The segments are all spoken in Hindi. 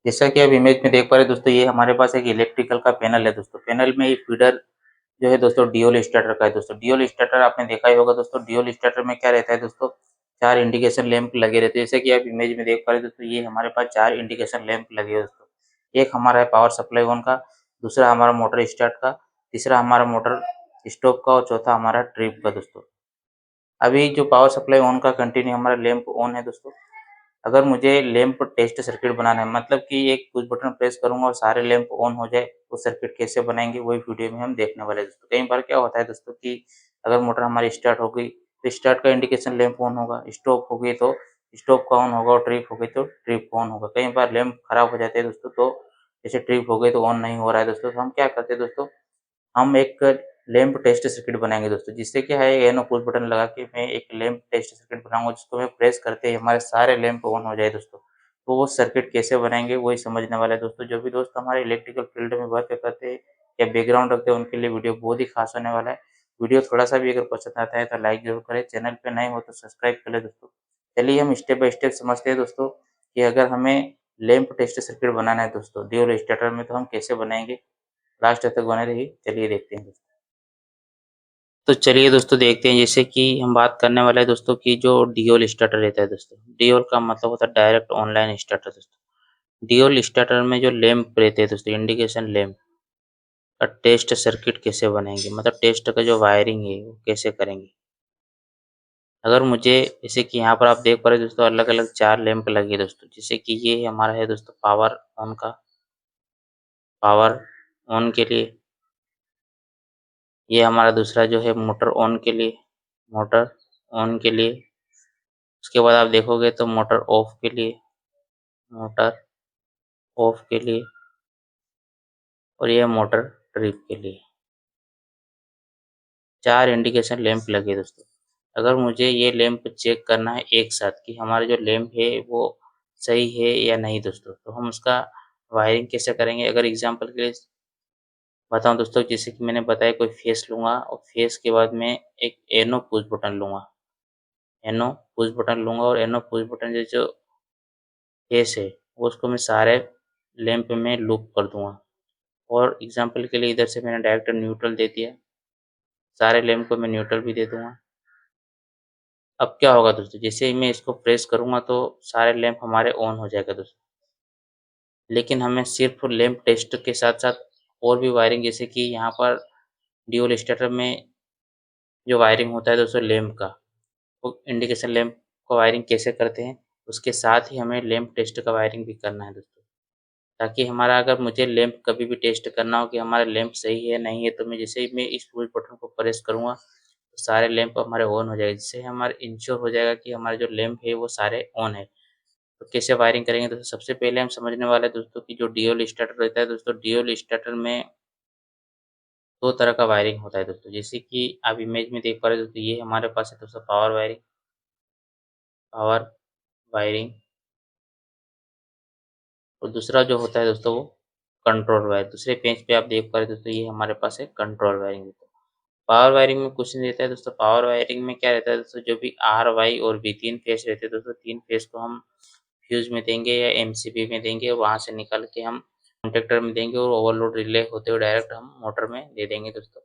जैसा कि आप इमेज में देख पा रहे हैं दोस्तों, ये हमारे पास एक इलेक्ट्रिकल का पैनल है दोस्तों। पैनल में ये फीडर जो है दोस्तों ड्यूल स्टार्टर का है दोस्तों। ड्यूल स्टार्टर आपने देखा ही होगा दोस्तों। ड्यूल स्टार्टर में क्या रहता है दोस्तों, 4 इंडिकेशन लैंप लगे रहते हैं। जैसे कि आप इमेज में देख पा रहे हैं दोस्तों, ये हमारे पास 4 इंडिकेशन लैंप लगे हैं दोस्तों। एक हमारा है पावर सप्लाई ऑन का, दूसरा हमारा मोटर स्टार्ट का, तीसरा हमारा मोटर स्टॉप का और चौथा हमारा ट्रिप का दोस्तों। अभी जो पावर सप्लाई ऑन का कंटिन्यू हमारा लैंप ऑन है दोस्तों। अगर मुझे लैंप टेस्ट सर्किट बनाना है, मतलब कि एक पुश बटन प्रेस करूँगा और सारे लैंप ऑन हो जाए, वो सर्किट कैसे बनाएँगे वही वीडियो में हम देखने वाले हैं दोस्तों। कई बार क्या होता है दोस्तों कि अगर मोटर हमारी स्टार्ट हो गई, तो स्टार्ट का इंडिकेशन लैंप ऑन होगा, स्टॉप हो गई तो स्टॉप का ऑन होगा और ट्रिप हो गई तो ट्रिप का ऑन होगा। कई बार लैंप खराब हो जाते हैं दोस्तों, तो जैसे ट्रिप हो गई तो ऑन नहीं हो रहा है दोस्तों, तो हम क्या करते हैं दोस्तों, हम एक लैंप टेस्ट सर्किट बनाएँगे दोस्तों। जिससे क्या है, एनो पुश बटन लगा के मैं एक लैंप टेस्ट सर्किट बनाऊँगा, जिसको मैं प्रेस करते ही हमारे सारे लैंप ऑन हो जाए दोस्तों। तो वो सर्किट कैसे बनाएँगे वही समझने वाले हैं दोस्तों। जो भी दोस्त हमारे इलेक्ट्रिकल फील्ड में वर्क करते हैं या बैकग्राउंड रखते हैं, उनके लिए वीडियो बहुत ही खास होने वाला है। वीडियो थोड़ा-सा भी अगर पसंद आता है तो लाइक ज़रूर करें, चैनल पे नए हो तो सब्सक्राइब कर लें दोस्तों। चलिए हम स्टेप बाय स्टेप समझते हैं दोस्तों कि अगर हमें लैंप टेस्ट सर्किट बनाना है दोस्तों ड्यूल स्टार्टर में, तो हम कैसे बनाएँगे। लास्ट तक बने रहिए, चलिए देखते हैं दोस्तों। तो चलिए दोस्तों देखते हैं, जैसे कि हम बात करने वाले हैं दोस्तों कि जो डीओल स्टार्टर रहता है दोस्तों। डीओल का मतलब होता है डायरेक्ट ऑनलाइन स्टार्टर दोस्तों। डीओल स्टार्टर में जो लैंप रहते हैं दोस्तों, इंडिकेशन लैंप का टेस्ट सर्किट कैसे बनाएंगे, मतलब टेस्ट का जो वायरिंग है वो कैसे करेंगे। अगर मुझे, जैसे कि यहाँ पर आप देख पा रहे हैं दोस्तों, अलग अलग 4 लैंप लगे हैं दोस्तों। जैसे कि ये हमारा है दोस्तों पावर ऑन का, पावर ऑन के लिए। ये हमारा दूसरा जो है मोटर ऑन के लिए, मोटर ऑन के लिए। उसके बाद आप देखोगे तो मोटर ऑफ के लिए, मोटर ऑफ के लिए, और ये मोटर ट्रिप के लिए। 4 इंडिकेशन लैंप लगे दोस्तों। अगर मुझे ये लैंप चेक करना है एक साथ कि हमारा जो लैंप है वो सही है या नहीं दोस्तों, तो हम उसका वायरिंग कैसे करेंगे। अगर एग्जांपल के लिए बताऊँ दोस्तों, जैसे कि मैंने बताया, कोई फेस लूँगा और फेस के बाद में एक एनो पुश बटन लूँगा। एनो पुश बटन लूँगा और एनो पुश बटन जो फेस है, वो उसको मैं सारे लैंप में लूप कर दूँगा। और एग्जांपल के लिए इधर से मैंने डायरेक्ट न्यूट्रल दे दिया, सारे लैंप को मैं न्यूट्रल भी दे दूँगा। अब क्या होगा दोस्तों, जैसे ही मैं इसको प्रेस करूँगा तो सारे लैंप हमारे ऑन हो जाएगा दोस्तों। लेकिन हमें सिर्फ लैंप टेस्ट के साथ-साथ और भी वायरिंग, जैसे कि यहाँ पर ड्यूल स्टार्टर में जो वायरिंग होता है दोस्तों लैंप का, वो इंडिकेशन लैंप का वायरिंग कैसे करते हैं, उसके साथ ही हमें लैंप टेस्ट का वायरिंग भी करना है दोस्तों। ताकि हमारा, अगर मुझे लैंप कभी भी टेस्ट करना हो कि हमारा लैंप सही है नहीं है, तो मैं जैसे ही मैं इस पुश बटन को प्रेस करूँगा, तो सारे लैंप हमारे ऑन हो जाएगा। जिससे हमारा इंश्योर हो जाएगा कि हमारे जो लैंप है वो सारे ऑन है। तो कैसे वायरिंग करेंगे दोस्तों, सबसे पहले हम समझने वाले हैं दोस्तों कि जो ड्यूल स्टार्टर रहता है दोस्तों, ड्यूल स्टार्टर में 2 तरह का वायरिंग होता है दोस्तों। जैसे कि आप इमेज में देख पा रहे हो दोस्तों, ये हमारे पास है दोस्तों पावर वायरिंग, पावर वायरिंग। और दूसरा जो होता है दोस्तों वो कंट्रोल वायर। दूसरे पेज पे आप देख पा रहे हो दोस्तों, ये हमारे पास है कंट्रोल वायरिंग दोस्तों। पावर वायरिंग में कुछ नहीं रहता है दोस्तों। पावर वायरिंग में क्या रहता है दोस्तों, जो भी आर, वाई और वी 3 फेस रहते हैं दोस्तों, 3 फेस को हम फ्यूज़ में देंगे या एमसीबी में देंगे, और वहाँ से निकाल के हम कॉन्टैक्टर में देंगे और ओवरलोड रिले होते हुए डायरेक्ट हम मोटर में दे देंगे दोस्तों,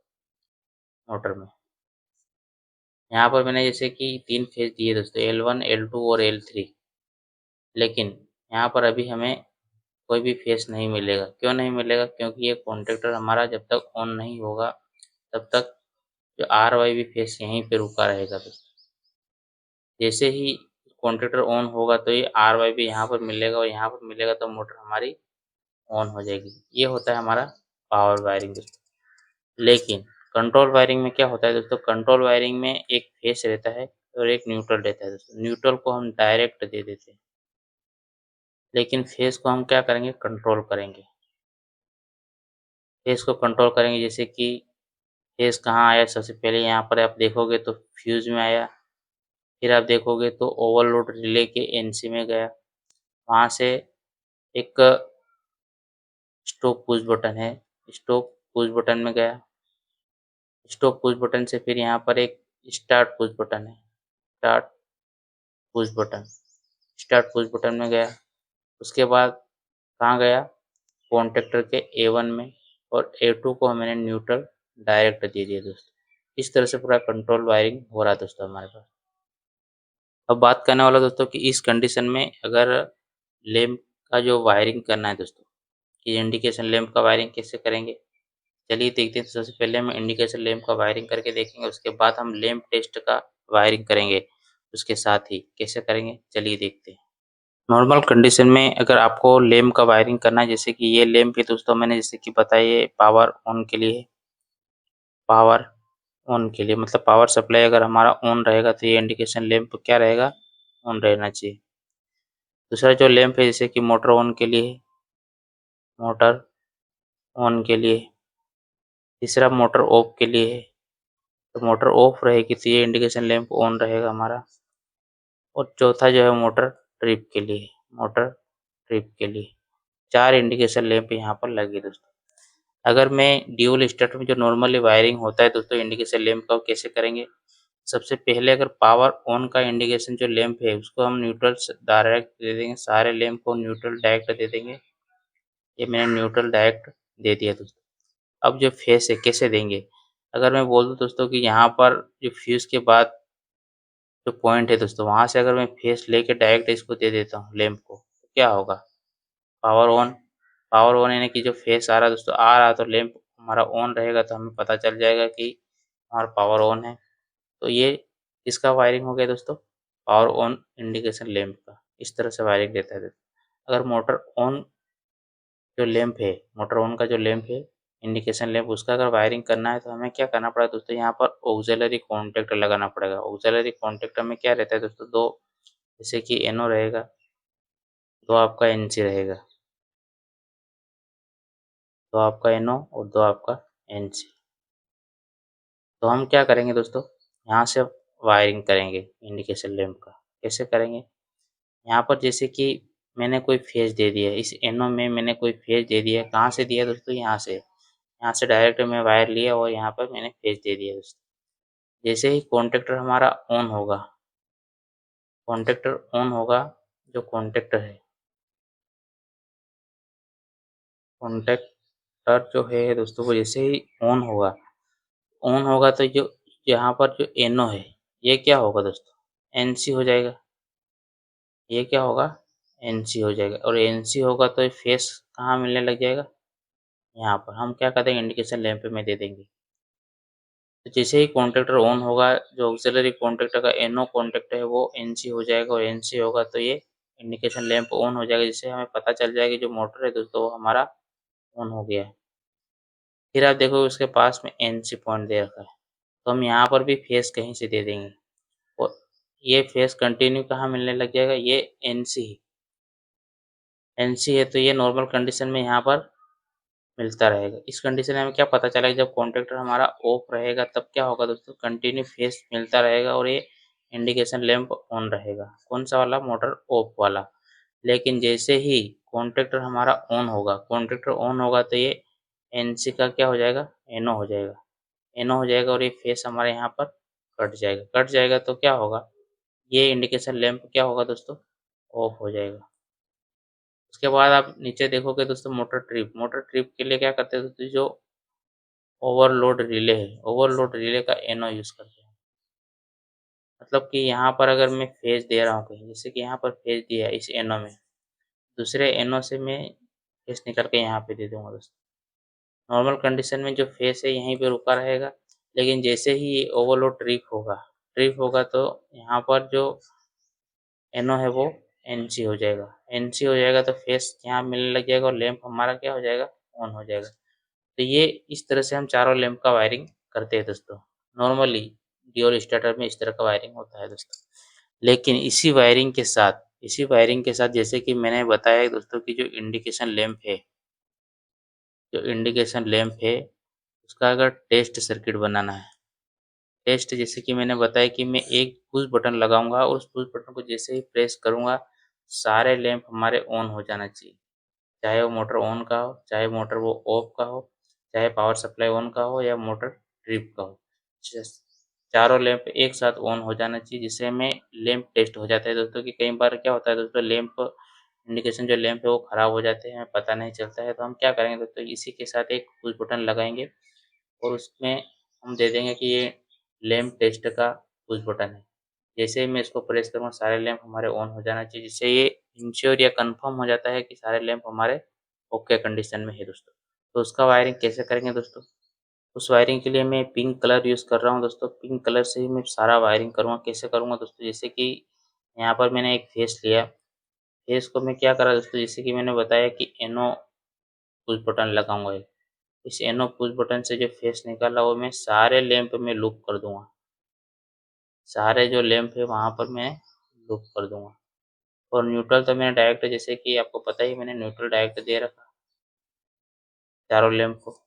मोटर में। यहाँ पर मैंने जैसे कि 3 फेस दिए दोस्तों, L1, L2 और L3। लेकिन यहाँ पर अभी हमें कोई भी फेस नहीं मिलेगा। क्यों नहीं मिलेगा? क्योंकि ये कॉन्टैक्टर हमारा जब तक ऑन नहीं होगा, तब तक जो आर, वाई भी फेस यहीं पे रुका रहेगा दोस्तों। जैसे ही कॉन्टैक्टर ऑन होगा तो ये आर, वाई भी यहाँ पर मिलेगा और यहाँ पर मिलेगा, तो मोटर हमारी ऑन हो जाएगी। ये होता है हमारा पावर वायरिंग दोस्तों। लेकिन कंट्रोल वायरिंग में क्या होता है दोस्तों, कंट्रोल वायरिंग में एक फेस रहता है और एक न्यूट्रल रहता है दोस्तों। न्यूट्रल को हम डायरेक्ट दे देते हैं, लेकिन फेस को हम क्या करेंगे, कंट्रोल करेंगे। फेस को कंट्रोल करेंगे, जैसे कि फेस कहाँ आया, सबसे पहले यहाँ पर आप देखोगे तो फ्यूज़ में आया। फिर आप देखोगे तो ओवरलोड रिले के एनसी में गया। वहाँ से एक स्टॉप पुश बटन है, स्टॉप पुश बटन में गया। स्टॉप पुश बटन से फिर यहाँ पर एक स्टार्ट पुश बटन है, start push button, start push button में गया। उसके बाद कहाँ गया, कॉन्टेक्टर के A1 में, और A2 को मैंने न्यूट्रल डायरेक्ट दे दिया दोस्तों। इस तरह से पूरा कंट्रोल वायरिंग हो रहा है दोस्तों हमारे पास। अब बात करने वाला दोस्तों कि इस कंडीशन में अगर लैंप का जो वायरिंग करना है दोस्तों, कि इंडिकेशन लैंप का वायरिंग कैसे करेंगे, चलिए देखते हैं। तो सबसे पहले हम इंडिकेशन लैंप का वायरिंग करके देखेंगे, उसके बाद हम लैंप टेस्ट का वायरिंग करेंगे उसके साथ ही। कैसे करेंगे चलिए देखते हैं। नॉर्मल कंडीशन में अगर आपको लैंप का वायरिंग करना है, जैसे कि ये लैंप है दोस्तों, मैंने जैसे कि बताया ये पावर ऑन के लिए है। पावर ऑन के लिए मतलब पावर सप्लाई अगर हमारा ऑन रहेगा तो ये इंडिकेशन लैंप क्या रहेगा, ऑन रहना चाहिए। दूसरा जो लैंप है जैसे कि मोटर ऑन के लिए है, मोटर ऑन के लिए। तीसरा मोटर ऑफ के लिए है, तो मोटर ऑफ रहेगी तो ये इंडिकेशन लैंप ऑन रहेगा हमारा। और चौथा जो है मोटर ट्रिप के लिए, मोटर ट्रिप के लिए। 4 इंडिकेशन लैंप यहाँ पर लगे दोस्तों। अगर मैं ड्यूल स्टार्टर में जो नॉर्मली वायरिंग होता है दोस्तों इंडिकेशन लैंप का, कैसे करेंगे। सबसे पहले अगर पावर ऑन का इंडिकेशन जो लैंप है उसको हम न्यूट्रल डायरेक्ट दे देंगे, सारे लैंप को न्यूट्रल डायरेक्ट दे देंगे। ये मैंने न्यूट्रल डायरेक्ट दे दिया दोस्तों। अब जो फेस है कैसे देंगे, अगर मैं बोल दूँ दोस्तों कि यहाँ पर जो फ्यूज़ के बाद जो पॉइंट है दोस्तों, वहाँ से अगर मैं फेस लेके डायरेक्ट इसको दे देता हूँ लैंप को, तो क्या होगा, पावर ऑन। पावर ऑन यानी कि जो फेस आ रहा है दोस्तों, आ रहा तो लैंप हमारा ऑन रहेगा, तो हमें पता चल जाएगा कि हमारा पावर ऑन है। तो ये इसका वायरिंग हो गया दोस्तों, पावर ऑन इंडिकेशन लैंप का। इस तरह से वायरिंग देता है दोस्तों। अगर मोटर ऑन जो लैंप है, मोटर ऑन का जो लैंप है इंडिकेशन लैंप, उसका अगर वायरिंग करना है तो हमें क्या करना पड़ेगा दोस्तों, यहाँ पर ऑक्सिलरी कॉन्टैक्ट लगाना पड़ेगा। ऑक्सिलरी कॉन्टैक्ट में क्या रहता है दोस्तों, दो, जैसे कि NO रहेगा, दो आपका NC रहेगा, दो आपका NO और दो आपका NC। तो हम क्या करेंगे दोस्तों, यहाँ से वायरिंग करेंगे इंडिकेशन लैंप का। कैसे करेंगे, यहाँ पर जैसे कि मैंने कोई फेज दे दिया है, इस NO में मैंने कोई फेज दे दिया है। कहाँ से दिया दोस्तों, यहाँ से डायरेक्ट मैं वायर लिया और यहाँ पर मैंने फेज दे दिया दोस्तों। जैसे ही कॉन्टैक्टर हमारा ऑन होगा, कॉन्टैक्टर ऑन होगा, जो कॉन्टैक्टर है, कॉन्टैक्टर जो है दोस्तों, वो जैसे ही ऑन होगा तो जो यहाँ पर जो NO है ये क्या होगा दोस्तों, NC हो जाएगा। ये क्या होगा, NC हो जाएगा। और NC होगा तो फेस कहाँ मिलने लग जाएगा, यहाँ पर। हम क्या करते हैं, इंडिकेशन लैंप में दे देंगे। तो जैसे ही कॉन्टैक्टर ऑन होगा, जो ऑक्सिलरी कॉन्टैक्टर का NO कॉन्टैक्ट है वो NC हो जाएगा, और NC होगा तो ये इंडिकेशन लैंप ऑन हो जाएगा, जिससे हमें पता चल जाएगा कि जो मोटर है दोस्तों वो हमारा ऑन हो गया है। फिर आप देखोगे उसके पास में NC पॉइंट दे रखा है, तो हम यहाँ पर भी फेस कहीं से दे देंगे, और ये फेस कंटिन्यू कहाँ मिलने लग जाएगा, ये NC है तो ये नॉर्मल कंडीशन में यहाँ पर मिलता रहेगा। इस कंडीशन में हमें क्या पता चलेगा, जब कॉन्टैक्टर हमारा ऑफ रहेगा तब क्या होगा दोस्तों, कंटिन्यू फेस मिलता रहेगा और ये इंडिकेशन लैंप ऑन रहेगा। कौन सा वाला, मोटर ऑफ वाला। लेकिन जैसे ही कॉन्टैक्टर हमारा ऑन होगा, कॉन्टैक्टर ऑन होगा तो ये NC का क्या हो जाएगा, NO हो जाएगा। NO हो जाएगा और ये फेस हमारे यहाँ पर कट जाएगा तो क्या होगा, ये इंडिकेशन लैंप क्या होगा दोस्तों, ऑफ हो जाएगा। उसके बाद आप नीचे देखोगे दोस्तों, मोटर ट्रिप के लिए क्या करते हैं दोस्तों, जो ओवरलोड रिले है, ओवरलोड रिले का NO यूज़ करते हैं। मतलब कि यहाँ पर अगर मैं फेज दे रहा हूँ कहीं, जैसे कि यहाँ पर फेज दिया है इस NO में, दूसरे NO से मैं फेस निकाल के यहाँ पे दे दूँगा दोस्तों। नॉर्मल कंडीशन में जो फेस है यहीं पे रुका रहेगा, लेकिन जैसे ही ये ओवरलोड ट्रिप होगा तो यहाँ पर जो NO है वो NC हो जाएगा। NC हो जाएगा तो फेस यहाँ मिलने लग जाएगा और लैंप हमारा क्या हो जाएगा, ऑन हो जाएगा। तो ये इस तरह से हम चारों लैंप का वायरिंग करते हैं दोस्तों। नॉर्मली ड्यूल स्टार्टर में इस तरह का वायरिंग होता है दोस्तों। लेकिन इसी वायरिंग के साथ जैसे कि मैंने बताया दोस्तों कि जो इंडिकेशन लैंप है उसका अगर टेस्ट सर्किट बनाना है, टेस्ट जैसे कि मैंने बताया कि मैं एक पुश बटन लगाऊंगा और उस पुश बटन को जैसे ही प्रेस करूंगा सारे लैंप हमारे ऑन हो जाना चाहिए। चाहे वो मोटर ऑन का हो, चाहे मोटर वो ऑफ का हो, चाहे पावर सप्लाई ऑन का हो या मोटर ट्रिप का हो, चारों लैंप एक साथ ऑन हो जाना चाहिए, जिससे हमें लैंप टेस्ट हो जाता है दोस्तों। कि कई बार क्या होता है दोस्तों, लैंप इंडिकेशन जो लैंप है वो ख़राब हो जाते हैं, पता नहीं चलता है। तो हम क्या करेंगे दोस्तों, इसी के साथ एक पुश बटन लगाएँगे और उसमें हम दे देंगे कि ये लैंप टेस्ट का पुश बटन है। जैसे ही मैं इसको प्रेस करूँगा सारे लैंप हमारे ऑन हो जाना चाहिए, जिससे ये इंश्योर या कन्फर्म हो जाता है कि सारे लैंप हमारे ओके कंडीशन में है दोस्तों। तो उसका वायरिंग कैसे करेंगे दोस्तों? उस वायरिंग के लिए मैं पिंक कलर यूज़ कर रहा हूँ दोस्तों, पिंक कलर से ही मैं सारा वायरिंग करूँगा। कैसे करूँगा दोस्तों? जैसे कि यहाँ पर मैंने एक फेस लिया, फेस को मैं क्या करा दोस्तों, जैसे कि मैंने बताया कि एनो पुश बटन लगाऊँगा एक। इस एनो पुश बटन से जो फेस निकाला वो मैं सारे लैंप में लूप कर दूँगा। सारे जो लैंप है वहाँ पर मैं लूप कर दूँगा। और न्यूट्रल तो मैंने डायरेक्ट, जैसे कि आपको पता ही, मैंने न्यूट्रल डायरेक्ट दे रखा चारों लैंप को।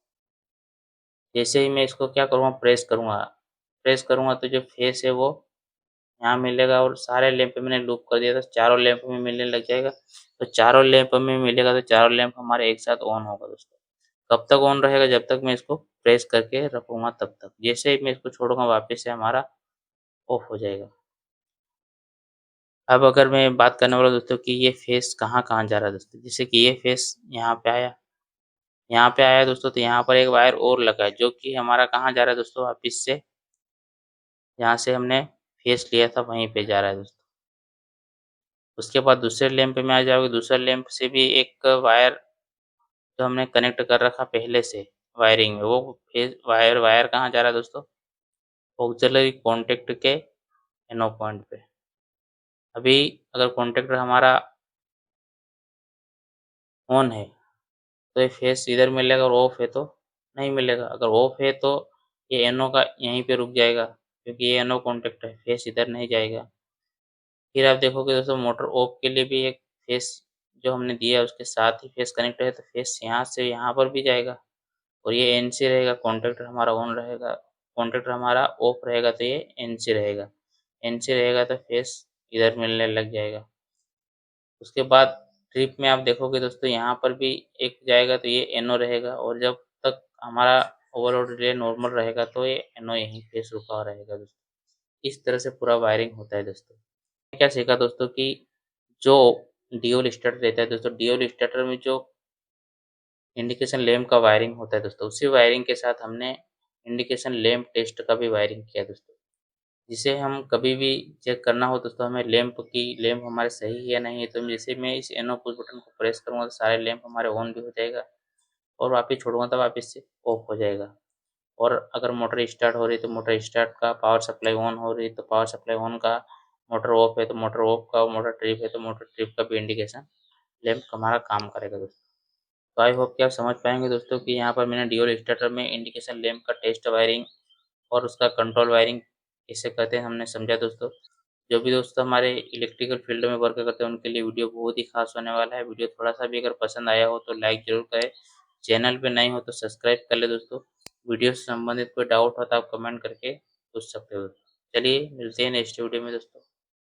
जैसे ही मैं इसको क्या करूँगा, प्रेस करूँगा तो जो फेस है वो यहाँ मिलेगा और सारे लैंप पे मैंने लूप कर दिया था, चारों लैंप में मिलने लग जाएगा। तो चारों लैंप में मिलेगा तो चारों लैंप हमारे एक साथ ऑन होगा दोस्तों। कब तक ऑन रहेगा? जब तक मैं इसको प्रेस करके रखूँगा तब तक। जैसे ही मैं इसको छोड़ूँगा वापस से हमारा ऑफ हो जाएगा। अब अगर मैं बात करने वाला हूँ दोस्तों कि ये फेस कहाँ-कहाँ जा रहा है दोस्तों। जैसे कि ये फेस यहाँ पे आया दोस्तों, तो यहाँ पर एक वायर और लगा है जो कि हमारा कहाँ जा रहा है दोस्तों, वापिस से जहाँ से हमने फेस लिया था वहीं पे जा रहा है दोस्तों। उसके बाद दूसरे लैंप में आ जाओगे, दूसरे लैंप से भी एक वायर जो हमने कनेक्ट कर रखा पहले से वायरिंग में, वो फेस वायर वायर कहाँ जा रहा है दोस्तों, ऑक्सिलरी कॉन्टैक्ट के एनो पॉइंट पे। अभी अगर कॉन्टैक्टर हमारा ऑन है तो ये फेस इधर मिलेगा और ऑफ है तो नहीं मिलेगा। अगर ऑफ है तो ये एनो का यहीं पे रुक जाएगा, क्योंकि ये एनो कॉन्टैक्ट है, फेस इधर नहीं जाएगा। फिर आप देखोगे दोस्तों मोटर ऑफ के लिए भी एक फेस जो हमने दिया है उसके साथ ही फेस कनेक्ट है, तो फेस यहाँ से यहाँ पर भी जाएगा और ये एनसी रहेगा, कॉन्टैक्टर हमारा ऑन रहेगा। कॉन्टैक्टर हमारा ऑफ रहेगा तो ये एनसी रहेगा। एनसी रहेगा तो फेस इधर मिलने लग जाएगा। उसके बाद ट्रिप में आप देखोगे दोस्तों यहाँ पर भी एक जाएगा तो ये एनो रहेगा, और जब तक हमारा ओवरलोड रिले नॉर्मल रहेगा तो ये एनो यहीं फेस रुका हुआ रहेगा दोस्तों। इस तरह से पूरा वायरिंग होता है दोस्तों। क्या सीखा दोस्तों कि जो ड्यूल स्टार्टर रहता है दोस्तों, ड्यूल स्टार्टर में जो इंडिकेशन लैंप का वायरिंग होता है दोस्तों, उसी वायरिंग के साथ हमने इंडिकेशन लैंप टेस्ट का भी वायरिंग किया दोस्तों। जिसे हम कभी भी चेक करना हो दोस्तों, हमें लैंप हमारे सही है या नहीं है, तो जैसे मैं इस एनो पुश बटन को प्रेस करूँगा तो सारे लैंप हमारे ऑन भी हो जाएगा और वापस छोड़ूँगा तो वापस से ऑफ हो जाएगा। और अगर मोटर स्टार्ट हो रही है तो मोटर स्टार्ट का, पावर सप्लाई ऑन हो रही है तो पावर सप्लाई ऑन का, मोटर ऑफ है तो मोटर ऑफ का, मोटर ट्रिप है तो मोटर ट्रिप का भी इंडिकेशन लैंप हमारा काम करेगा दोस्तों। तो आई होप कि आप समझ पाएँगे दोस्तों कि यहाँ पर मैंने ड्यूल स्टार्टर में इंडिकेशन लैंप का टेस्ट वायरिंग और उसका कंट्रोल वायरिंग किसे कहते हैं हमने समझा दोस्तों। जो भी दोस्त हमारे इलेक्ट्रिकल फील्ड में वर्क करते हैं उनके लिए वीडियो बहुत ही खास होने वाला है। वीडियो थोड़ा-सा भी अगर पसंद आया हो तो लाइक ज़रूर करें। चैनल पे नए हो तो सब्सक्राइब कर लें दोस्तों। वीडियो से संबंधित कोई डाउट हो तो आप कमेंट करके पूछ सकते हो। चलिए मिलते हैं नेक्स्ट वीडियो में दोस्तों।